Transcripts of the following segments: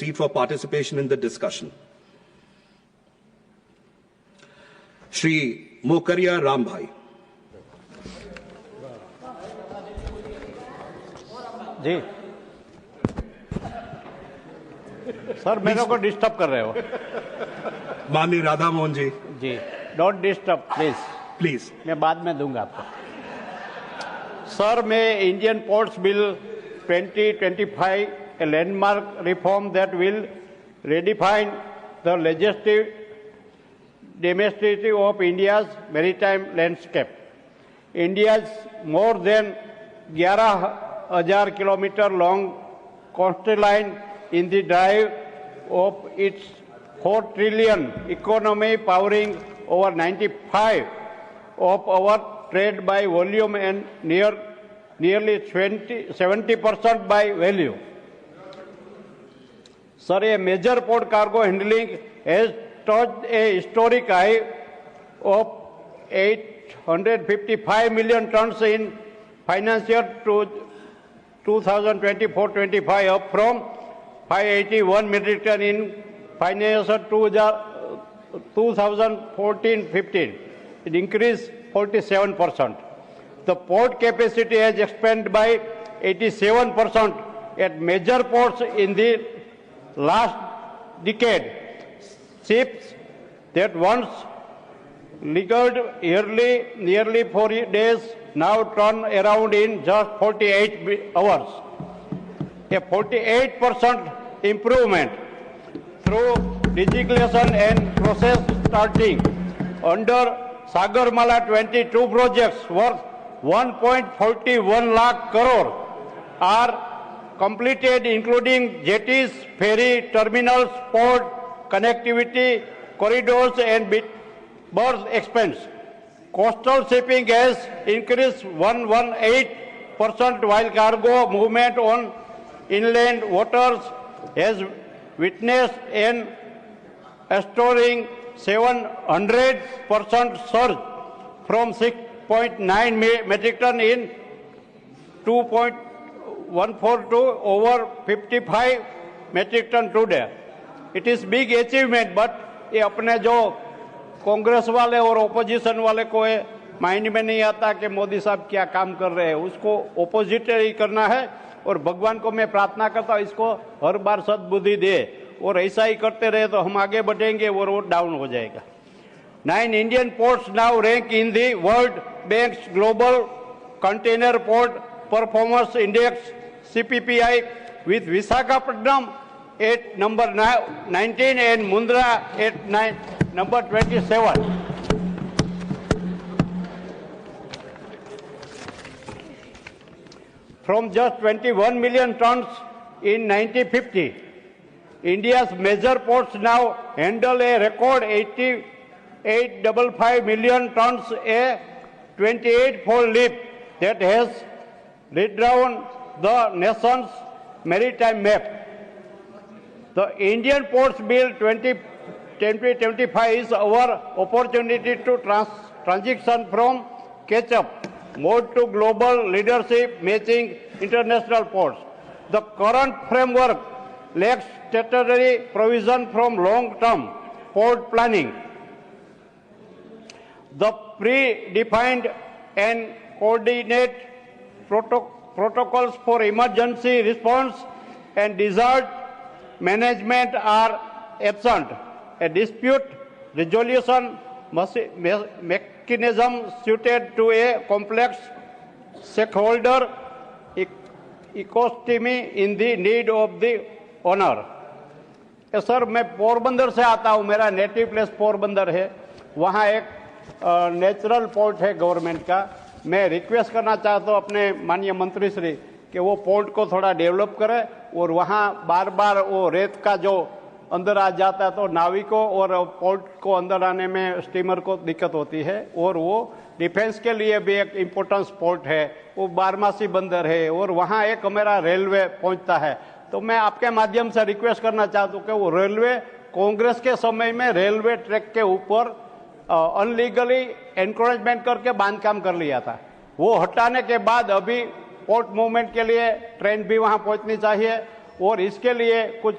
seat for participation in the discussion. Shri Mokaria Rambhai. Ji sir, मेरे को disturb कर रहे हो। माननीय राधा मोहन जी। जी, डोंट डिस्टर्ब प्लीज। प्लीज। मैं बाद में दूंगा आपको। सर, मैं Indian ports bill 2025, a landmark reform that will redefine the legislative diversity of India's maritime landscape. India's more than 11,000 kilometer long coastline in the drive of its 4 trillion economy, powering over 95 of our trade by volume and nearly 70% by value. Sir, a major port cargo handling has touched a historic high of 855 million tons in financial 2024-25, up from 581 metric ton in financial 2014-15. It increased 47%. The port capacity has expanded by 87% at major ports in the last decade. Ships that once lingered nearly 4 days now turn around in just 48 hours. A 48% improvement through digitalization and process starting under Sagarmala 22 projects worth 1.41 lakh crore are completed, including jetties, ferry terminals, port connectivity, corridors and berth expense. Coastal shipping has increased 118%, while cargo movement on inland waters has witnessed an astonishing 700% surge from 6.9 metric ton in 2.14 to over 55 metric ton today. It is big achievement, but ये अपने जो कांग्रेस वाले और opposition वाले को mind में नहीं आता कि मोदी साहब क्या काम कर रहे हैं। उसको ओपोजिट ही करना है और भगवान को मैं प्रार्थना करता हूँ इसको हर बार सद्बुद्धि दे और ऐसा ही करते रहे तो हम आगे बढ़ेंगे और वो डाउन हो जाएगा। 9 Indian ports now rank in the World Bank's Global Container Port Performance Index (CPPI), with Visakhapatnam at number 19 and Mundra at number 27. From just 21 million tons in 1950, India's major ports now handle a record 855 million tons, a 28-fold leap that has redrawn the nation's maritime map. The Indian Ports Bill 2025 is our opportunity to transition from catch-up mode to global leadership, matching international ports. The current framework lacks statutory provision from long-term port planning. The predefined and coordinate protocols for emergency response and disaster management are absent. A dispute resolution mechanism suited to a complex stakeholder ecosystem in the need of the owner. Sir, मैं पोरबंदर से आता हूँ, मेरा native place Porbandar है। वहाँ एक natural port है government का। मैं रिक्वेस्ट करना चाहता हूँ अपने माननीय मंत्री श्री कि वो पोर्ट को थोड़ा डेवलप करे और वहाँ बार बार वो रेत का जो अंदर आ जाता है तो नाविकों और पोर्ट को अंदर आने में स्टीमर को दिक्कत होती है। और वो डिफेंस के लिए भी एक इम्पोर्टेंस पोर्ट है, वो बारमासी बंदर है और वहाँ एक मेरा रेलवे पहुँचता है। तो मैं आपके माध्यम से रिक्वेस्ट करना चाहता हूँ कि वो रेलवे कांग्रेस के समय में रेलवे ट्रैक के ऊपर अनलीगली एनकरेजमेंट करके बांधकाम कर लिया था, वो हटाने के बाद अभी पोर्ट मूवमेंट के लिए ट्रेन भी वहाँ पहुँचनी चाहिए और इसके लिए कुछ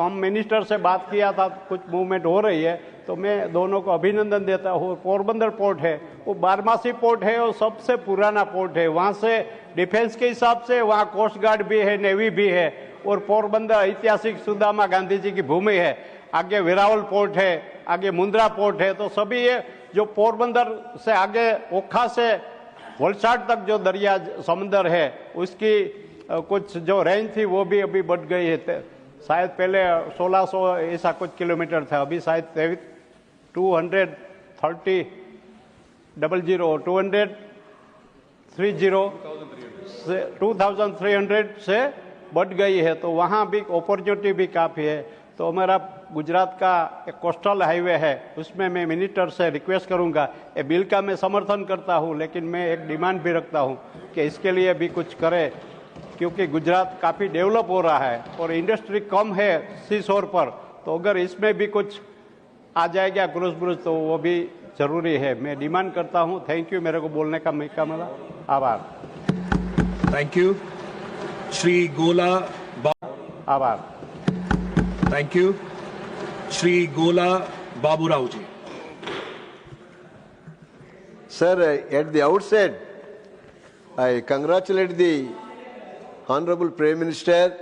हम मिनिस्टर से बात किया था, कुछ मूवमेंट हो रही है, तो मैं दोनों को अभिनंदन देता हूँ। पोरबंदर पोर्ट है वो बारमासी पोर्ट है और सबसे पुराना पोर्ट है। वहाँ से डिफेंस के हिसाब से वहाँ कोस्ट गार्ड भी है, नेवी भी है, और पोरबंदर ऐतिहासिक सुदामा गांधी जी की भूमि है। आगे वेरावल पोर्ट है, आगे मुंद्रा पोर्ट है। तो सभी ये जो पोरबंदर से आगे ओखा से वलसाड तक जो दरिया समंदर है उसकी कुछ जो रेंज थी वो भी अभी बढ़ गई है। शायद पहले 1600 ऐसा कुछ किलोमीटर था, अभी शायद 230 2300 से बढ़ गई है। तो वहाँ भी अपॉर्चुनिटी भी काफ़ी है। तो हमारा गुजरात का एक कोस्टल हाईवे है, उसमें मैं मिनिस्टर से रिक्वेस्ट करूंगा, ये बिल का मैं समर्थन करता हूं, लेकिन मैं एक डिमांड भी रखता हूं कि इसके लिए भी कुछ करे, क्योंकि गुजरात काफ़ी डेवलप हो रहा है और इंडस्ट्री कम है सी शोर पर। तो अगर इसमें भी कुछ आ जाएगा क्रूज ब्रूज तो वो भी जरूरी है। मैं डिमांड करता हूं। थैंक यू, मेरे को बोलने का मौका मिला। आभार। Thank you. Shri Gola. आभार। Thank you. Shri Gola Babu Rao ji. Sir, at the outset, I congratulate the Honorable Prime Minister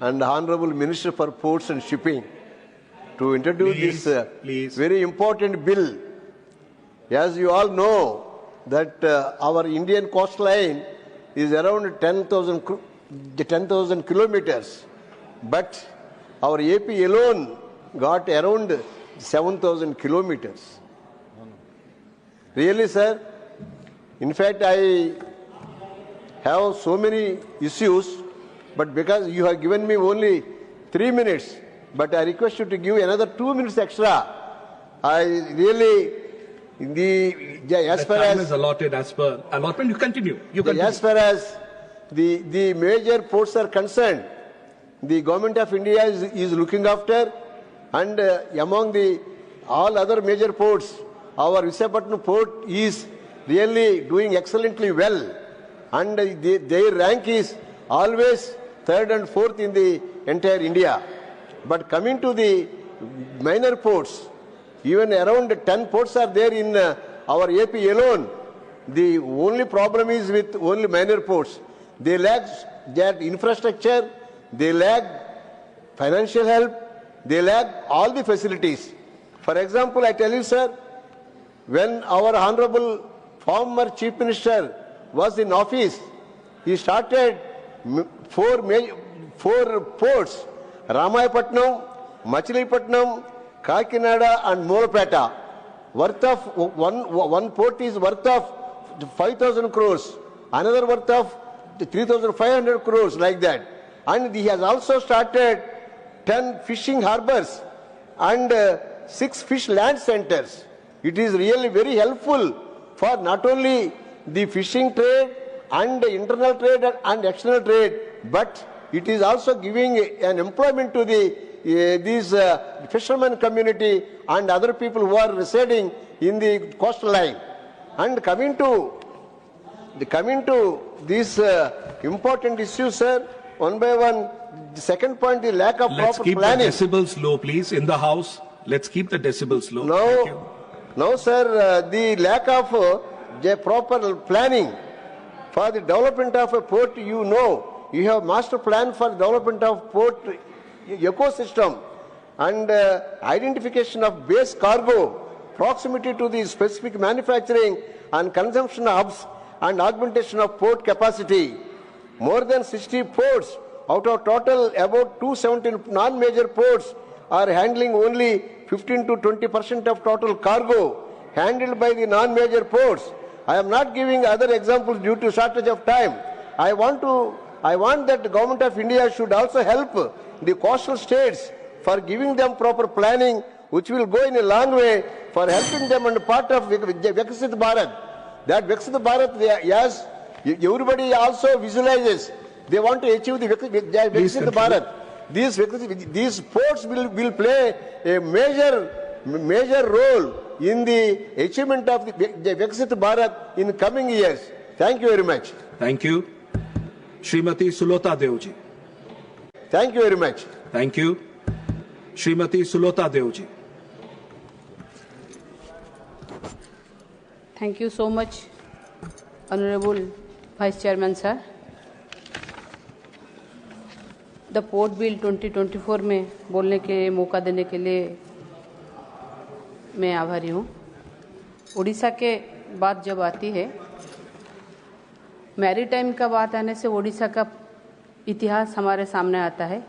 and Honorable Minister for Ports and Shipping to introduce Please. very important bill. As you all know, that our Indian coastline is around 10,000 kilometers, but our AP alone got around 7,000 kilometers. Really, sir? In fact, I have so many issues, but because you have given me only 3 minutes, but I request you to give another 2 minutes extra. I really, as far Time as is allotted as per allotment. You continue. You continue. as far as the major ports are concerned, the government of India is looking after, and among the all other major ports, our Visakhapatnam port is really doing excellently well, and their rank is always third and fourth in the entire India. But coming to the minor ports, even around 10 ports are there in our AP alone. The only problem is with only minor ports. They lack that infrastructure, they lack financial help, they lack all the facilities. For example, I tell you, sir, when our Honorable former Chief Minister was in office, he started four ports: Ramayapatnam, Machilipatnam, Kakinada and Morapeta. Worth of one port is worth of 5,000 crores, another worth of 3,500 crores, like that. And he has also started 10 fishing harbors and 6 fish land centers. It is really very helpful for not only the fishing trade and the internal trade and external trade, but it is also giving an employment to these fishermen community and other people who are residing in the coastal line. And coming to these important issues, sir, one by one. The second point, the lack of Let's proper keep planning. the decibels low, please, in the house. Let's keep the decibels low. Thank you. No, sir, the lack of the proper planning for the development of a port, you know, you have master plan for development of port ecosystem and identification of base cargo, proximity to the specific manufacturing and consumption hubs and augmentation of port capacity. More than 60 ports out of total about 270 non-major ports are handling only 15 to 20% of total cargo handled by the non-major ports. I am not giving other examples due to shortage of time. I want that the government of India should also help the coastal states for giving them proper planning, which will go in a long way for helping them and part of Viksit Bharat. That Viksit Bharat, yes, everybody also visualizes. They want to achieve the Viksit Bharat. These ports will play a major role in the achievement of the Viksit Bharat in coming years. Thank you very much. Thank you. Srimati Sulota Devji. Thank you very much. Thank you. Shrimati सुलोता Dev ji. Thank you so much, Honorable Vice Chairman sir. The Port Bill 2024 में बोलने के मौका देने के लिए मैं आभारी हूँ। उड़ीसा के बात जब आती है, मैरीटाइम का बात आने से उड़ीसा का इतिहास हमारे सामने आता है।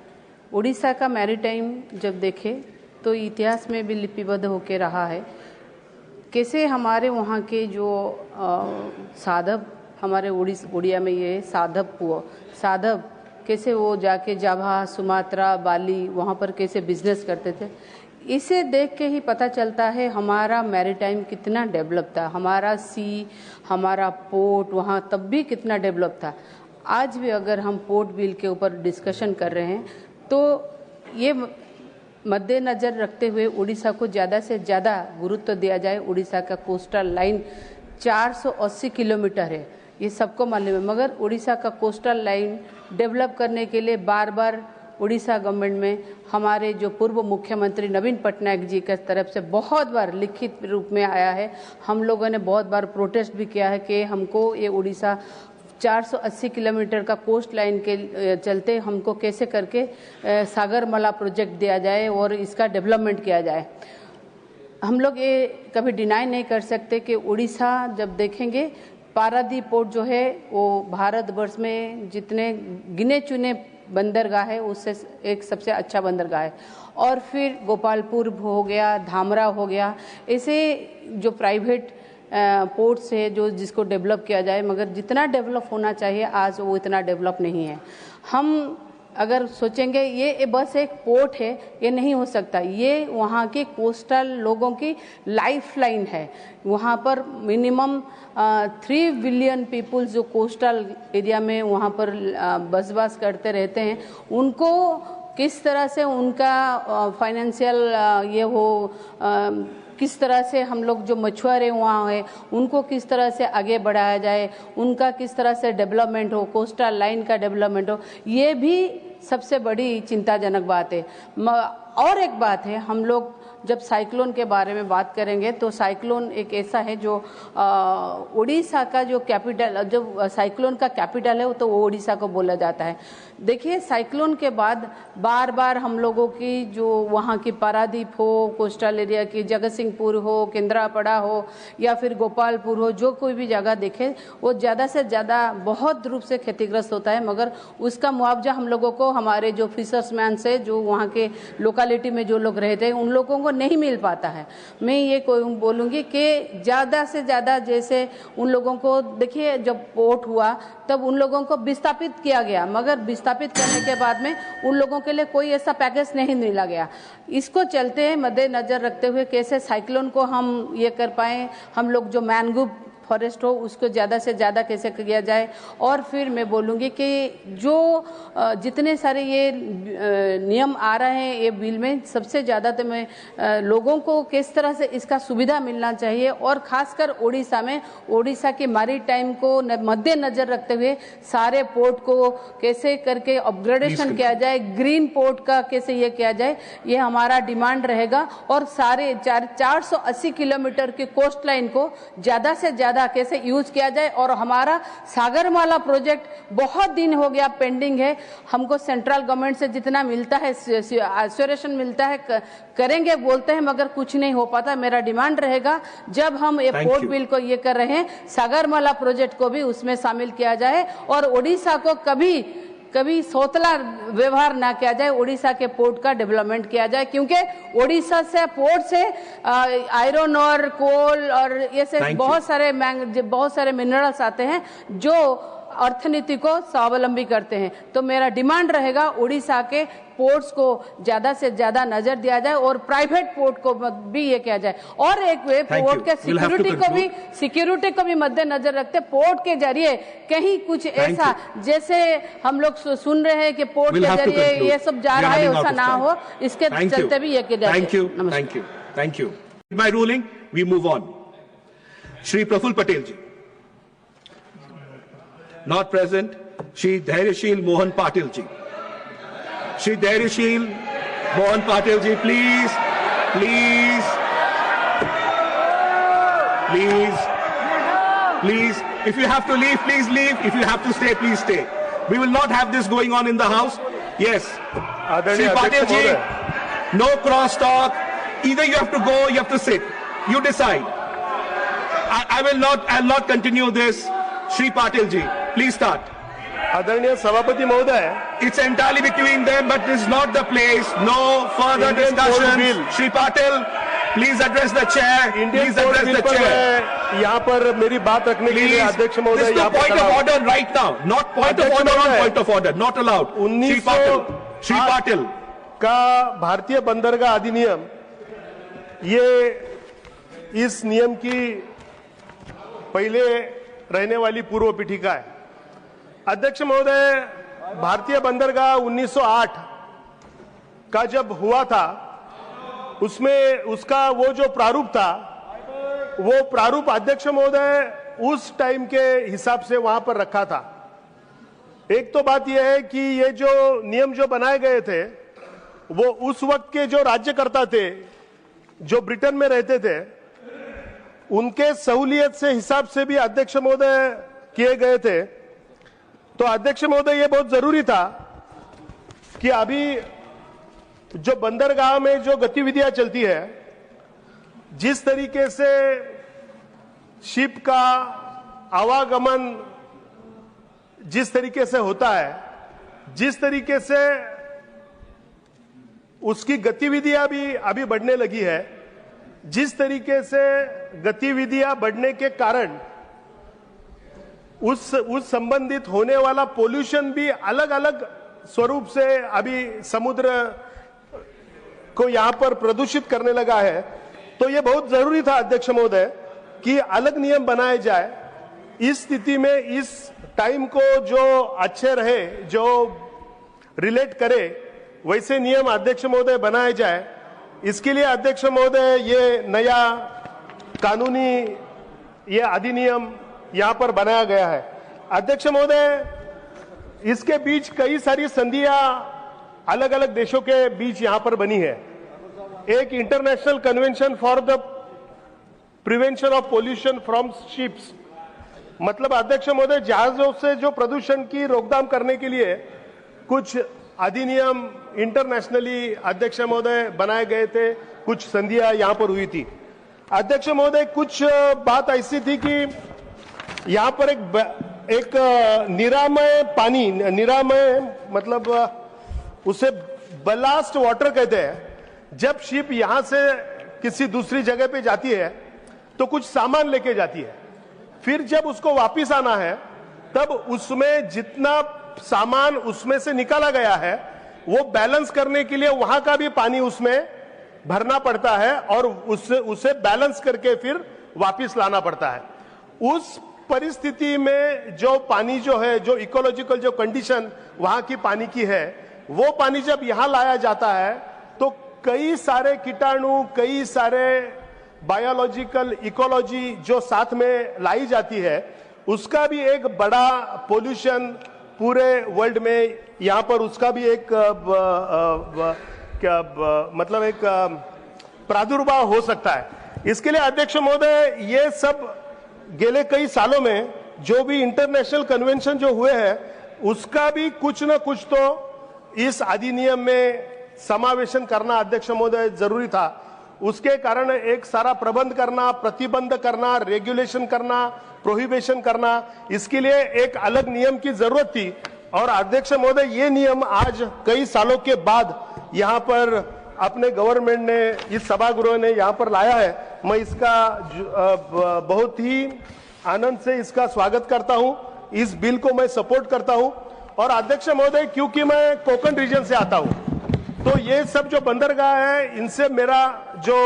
उड़ीसा का मैरीटाइम जब देखें तो इतिहास में भी लिपिबद्ध होकर रहा है। कैसे हमारे वहाँ के जो साधव, हमारे उड़िया में ये साधव कैसे वो जाके जाभा, सुमात्रा, बाली वहाँ पर कैसे बिजनेस करते थे, इसे देख के ही पता चलता है हमारा मैरीटाइम कितना डेवलप था, हमारा हमारा पोर्ट वहाँ तब भी कितना डेवलप था। आज भी अगर हम पोर्ट बिल के ऊपर डिस्कशन कर रहे हैं तो ये मद्देनजर रखते हुए उड़ीसा को ज़्यादा से ज़्यादा गुरुत्व दिया जाए। उड़ीसा का कोस्टल लाइन 480 किलोमीटर है, ये सबको मालूम है, मगर उड़ीसा का कोस्टल लाइन डेवलप करने के लिए बार बार उड़ीसा गवर्नमेंट में हमारे जो पूर्व मुख्यमंत्री नवीन पटनायक जी के तरफ से बहुत बार लिखित रूप में आया है। हम लोगों ने बहुत बार प्रोटेस्ट भी किया है कि हमको ये उड़ीसा 480 किलोमीटर का कोस्ट लाइन के चलते हमको कैसे करके सागरमाला प्रोजेक्ट दिया जाए और इसका डेवलपमेंट किया जाए। हम लोग ये कभी डिनाई नहीं कर सकते कि उड़ीसा जब देखेंगे, पारादीप पोर्ट जो है वो भारतवर्ष में जितने गिने चुने बंदरगाह है उससे एक सबसे अच्छा बंदरगाह है। और फिर गोपालपुर हो गया, धामरा हो गया, ऐसे जो प्राइवेट पोर्ट्स है जो जिसको डेवलप किया जाए, मगर जितना डेवलप होना चाहिए आज वो इतना डेवलप नहीं है। हम अगर सोचेंगे ये बस एक पोर्ट है, ये नहीं हो सकता। ये वहाँ के कोस्टल लोगों की लाइफ लाइन है। वहाँ पर मिनिमम 3 बिलियन पीपल जो कोस्टल एरिया में वहाँ पर बसवास करते रहते हैं, उनको किस तरह से उनका फाइनेंशियल ये हो, किस तरह से हम लोग जो मछुआरे वहाँ हैं उनको किस तरह से आगे बढ़ाया जाए, उनका किस तरह से डेवलपमेंट हो, कोस्टल लाइन का डेवलपमेंट हो, ये भी सबसे बड़ी चिंताजनक बात है। और एक बात है, हम लोग जब साइक्लोन के बारे में बात करेंगे तो साइक्लोन एक ऐसा है जो उड़ीसा का जो कैपिटल, जो साइक्लोन का कैपिटल है वो तो उड़ीसा को बोला जाता है। देखिए साइक्लोन के बाद बार बार हम लोगों की जो वहाँ की पारादीप हो, कोस्टल एरिया की जगतसिंहपुर हो, केंद्रापड़ा हो या फिर गोपालपुर हो, जो कोई भी जगह देखे वो ज़्यादा से ज़्यादा बहुत रूप से क्षतिग्रस्त होता है, मगर उसका मुआवजा हम लोगों को हमारे जो फिशर्समैन से जो वहाँ के लोकालिटी में जो लोग रहते हैं उन लोगों को नहीं मिल पाता है। मैं ये बोलूँगी कि ज़्यादा से ज़्यादा जैसे उन लोगों को, देखिए जब पोर्ट हुआ तब उन लोगों को विस्थापित किया गया, मगर विस्थापित करने के बाद में उन लोगों के लिए कोई ऐसा पैकेज नहीं मिला गया। इसको चलते मद्देनजर रखते हुए कैसे साइक्लोन को हम ये कर पाएँ, हम लोग जो मैंग्रोव फॉरेस्ट हो उसको ज़्यादा से ज़्यादा कैसे किया जाए। और फिर मैं बोलूँगी कि जो जितने सारे ये नियम आ रहे हैं ये बिल में, सबसे ज़्यादा तो मैं लोगों को किस तरह से इसका सुविधा मिलना चाहिए, और ख़ासकर उड़ीसा में उड़ीसा के मैरीटाइम को मद्देनज़र रखते हुए सारे पोर्ट को कैसे करके अपग्रेडेशन किया जाए, ग्रीन पोर्ट का कैसे ये किया जाए, ये हमारा डिमांड रहेगा। और सारे 480 किलोमीटर की कोस्ट लाइन को ज़्यादा से ज़्यादा कैसे यूज किया जाए। और हमारा सागरमाला प्रोजेक्ट बहुत दिन हो गया पेंडिंग है, हमको सेंट्रल गवर्नमेंट से जितना मिलता है एश्योरेशन मिलता है करेंगे बोलते हैं, मगर कुछ नहीं हो पाता। मेरा डिमांड रहेगा जब हम ये पोर्ट बिल को ये कर रहे हैं, सागरमाला प्रोजेक्ट को भी उसमें शामिल किया जाए और उड़ीसा को कभी सोतला व्यवहार ना किया जाए, उड़ीसा के पोर्ट का डेवलपमेंट किया जाए, क्योंकि उड़ीसा से पोर्ट से आयरन और कोल और ये से बहुत सारे मिनरल्स आते हैं जो अर्थनीति को स्वावलंबी करते हैं। तो मेरा डिमांड रहेगा उड़ीसा के पोर्ट्स को ज्यादा से ज्यादा नजर दिया जाए और प्राइवेट पोर्ट को भी ये किया जाए। और एक वे पोर्ट के सिक्योरिटी को भी मद्देनजर रखते पोर्ट के जरिए कहीं कुछ ऐसा जैसे हम लोग सुन रहे हैं कि पोर्ट के जरिए ये सब जा रहा है, ऐसा ना हो, इसके चलते भी ये किया जाए। Thank you. My ruling, we move on. Shri Praful Patel ji. Not present. Shri Dhairyashil Mohan Patil ji. Shri Dhairyashil Mohan Patil ji, please, please, please, please. If you have to leave, please leave. If you have to stay, please stay. We will not have this going on in the house. Yes. Shri Patil ji, no cross talk. Either you have to go, you have to sit. You decide. I'll not continue this. Shri Patil ji, please start. आदरणीय सभापति महोदय, It's entirely between them, but this is not the place. No further Indian discussion. Code Bill. Shri Patil, please address the chair. Indian Please code address bill the पर chair. मैं यहाँ पर मेरी बात रखने के लिए Please. अध्यक्ष This महोदय is यहाँ the पर point खड़ा of हूँ। order right now. Not point of अध्यक्ष order, not महोदय, point of order. Not allowed. Shri 1900 Patil. Shri Patil. का भारतीय बंदरगाह अधिनियम, ये इस नियम की पहले रहने वाली पूर्व पीठिका है। अध्यक्ष महोदय, भारतीय बंदरगाह 1908 का जब हुआ था, उसमें उसका वो जो प्रारूप था, वो प्रारूप अध्यक्ष महोदय उस टाइम के हिसाब से वहां पर रखा था। एक तो बात यह है कि ये जो नियम जो बनाए गए थे, वो उस वक्त के जो राज्यकर्ता थे, जो ब्रिटेन में रहते थे, उनके सहूलियत से हिसाब से भी अध्यक्ष महोदय किए गए थे। तो अध्यक्ष महोदय, ये बहुत जरूरी था कि अभी जो बंदरगाह में जो गतिविधियां चलती है, जिस तरीके से शिप का आवागमन जिस तरीके से होता है, जिस तरीके से उसकी गतिविधियां भी अभी बढ़ने लगी है, जिस तरीके से गतिविधियां बढ़ने के कारण उस संबंधित होने वाला पोल्यूशन भी अलग अलग स्वरूप से अभी समुद्र को यहां पर प्रदूषित करने लगा है। तो यह बहुत जरूरी था अध्यक्ष महोदय कि अलग नियम बनाए जाए। इस स्थिति में इस टाइम को जो अच्छे रहे, जो रिलेट करे, वैसे नियम अध्यक्ष महोदय बनाए जाए। इसके लिए अध्यक्ष महोदय ये नया कानूनी ये अधिनियम यहां पर बनाया गया है। अध्यक्ष महोदय, इसके बीच कई सारी संधियां अलग अलग देशों के बीच यहां पर बनी है। एक international convention for the prevention of pollution from ships, मतलब अध्यक्ष महोदय जहाजों से जो प्रदूषण की रोकथाम करने के लिए कुछ अधिनियम इंटरनेशनली अध्यक्ष महोदय बनाए गए थे, कुछ संधियां यहां पर हुई थी। अध्यक्ष महोदय, कुछ बात ऐसी थी कि यहां पर एक निरामय पानी, निरामय मतलब उसे बलास्ट वाटर कहते हैं। जब शिप यहां से किसी दूसरी जगह पे जाती है तो कुछ सामान लेके जाती है, फिर जब उसको वापस आना है तब उसमें जितना सामान उसमें से निकाला गया है वो बैलेंस करने के लिए वहां का भी पानी उसमें भरना पड़ता है और उसे बैलेंस करके फिर वापस लाना पड़ता है। उस परिस्थिति में जो पानी जो है, जो इकोलॉजिकल जो कंडीशन वहां की पानी की है, वो पानी जब यहां लाया जाता है तो कई सारे कीटाणु, कई सारे बायोलॉजिकल इकोलॉजी जो साथ में लाई जाती है, उसका भी एक बड़ा पोल्यूशन पूरे वर्ल्ड में यहां पर उसका भी एक मतलब एक प्रादुर्भाव हो सकता है। इसके लिए अध्यक्ष महोदय, ये सब गेले कई सालों में जो भी इंटरनेशनल कन्वेंशन जो हुए हैं, उसका भी कुछ न कुछ तो इस अधिनियम में समावेशन करना अध्यक्ष महोदय जरूरी था। उसके कारण एक सारा प्रबंध करना, प्रतिबंध करना, रेगुलेशन करना, प्रोहिबिशन करना, इसके लिए एक अलग नियम की जरूरत थी। और अध्यक्ष महोदय, ये नियम आज कई सालों के बाद यहाँ पर अपने गवर्नमेंट ने, इस सभागृह ने यहाँ पर लाया है। मैं इसका बहुत ही आनंद से इसका स्वागत करता हूँ। इस बिल को मैं सपोर्ट करता हूँ। और अध्यक्ष महोदय, क्योंकि मैं कोंकण रीजन से आता हूँ, तो ये सब जो बंदरगाह है, इनसे मेरा जो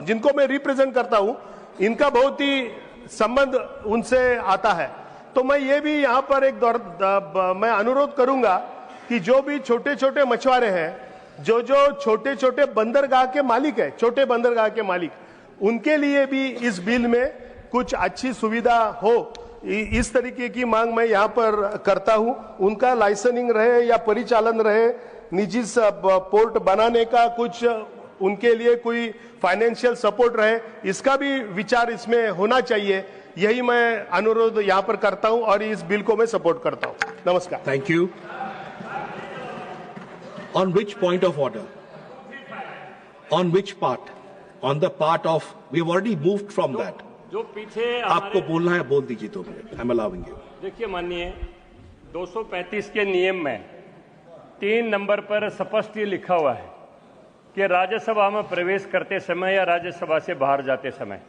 जिनको मैं रिप्रेजेंट करता हूँ, इनका बहुत ही संबंध उनसे आता है। तो मैं ये भी यहाँ पर एक मैं अनुरोध करूंगा कि जो भी छोटे छोटे मछुआरे हैं, जो छोटे छोटे बंदरगाह के मालिक है, छोटे बंदरगाह के मालिक, उनके लिए भी इस बिल में कुछ अच्छी सुविधा हो, इस तरीके की मांग मैं यहाँ पर करता हूँ। उनका लाइसेंसिंग रहे या परिचालन रहे, निजी पोर्ट बनाने का कुछ उनके लिए कोई फाइनेंशियल सपोर्ट रहे, इसका भी विचार इसमें होना चाहिए। यही मैं अनुरोध यहां पर करता हूं और इस बिल को मैं सपोर्ट करता हूं। नमस्कार। Thank you. On which point of order? On which part? On the part of, we've already moved from that. जो पीछे आपको बोलना है बोल दीजिए 2 मिनट। I'm allowing you. देखिए माननीय 235 के नियम में 3 नंबर पर स्पष्ट ये लिखा हुआ है कि राज्यसभा में प्रवेश करते समय या राज्यसभा से बाहर जाते समय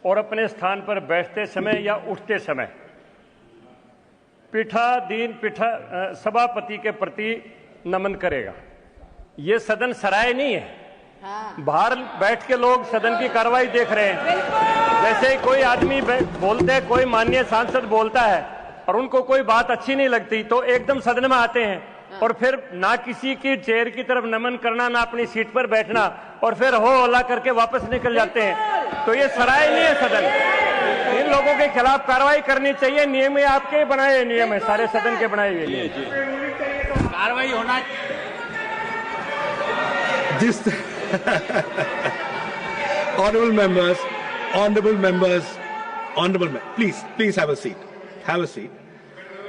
और अपने स्थान पर बैठते समय या उठते समय सभापति के प्रति नमन करेगा। ये सदन सराय नहीं है। बाहर बैठ के लोग सदन की कार्रवाई देख रहे हैं। जैसे ही कोई आदमी बोलते हैं, कोई माननीय सांसद बोलता है और उनको कोई बात अच्छी नहीं लगती तो एकदम सदन में आते हैं और फिर ना किसी की चेयर की तरफ नमन करना, ना अपनी सीट पर बैठना और फिर हो हल्ला करके वापस निकल जाते हैं। तो ये सराय नहीं है सदन। इन लोगों के खिलाफ कार्रवाई करनी चाहिए। नियम ये आपके बनाए नियम है, सारे सदन के बनाए हुए कार्रवाई होना। Just honorable members, please have a seat. Have a seat.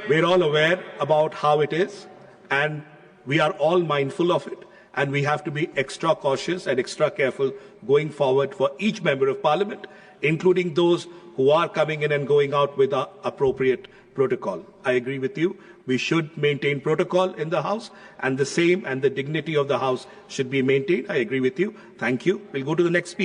We're all aware about how it is, and we are all mindful of it, and we have to be extra cautious and extra careful going forward for each member of parliament, including those who are coming in and going out with the appropriate protocol. I agree with you. We should maintain protocol in the House, and the dignity of the House should be maintained. I agree with you. Thank you. We'll go to the next speaker.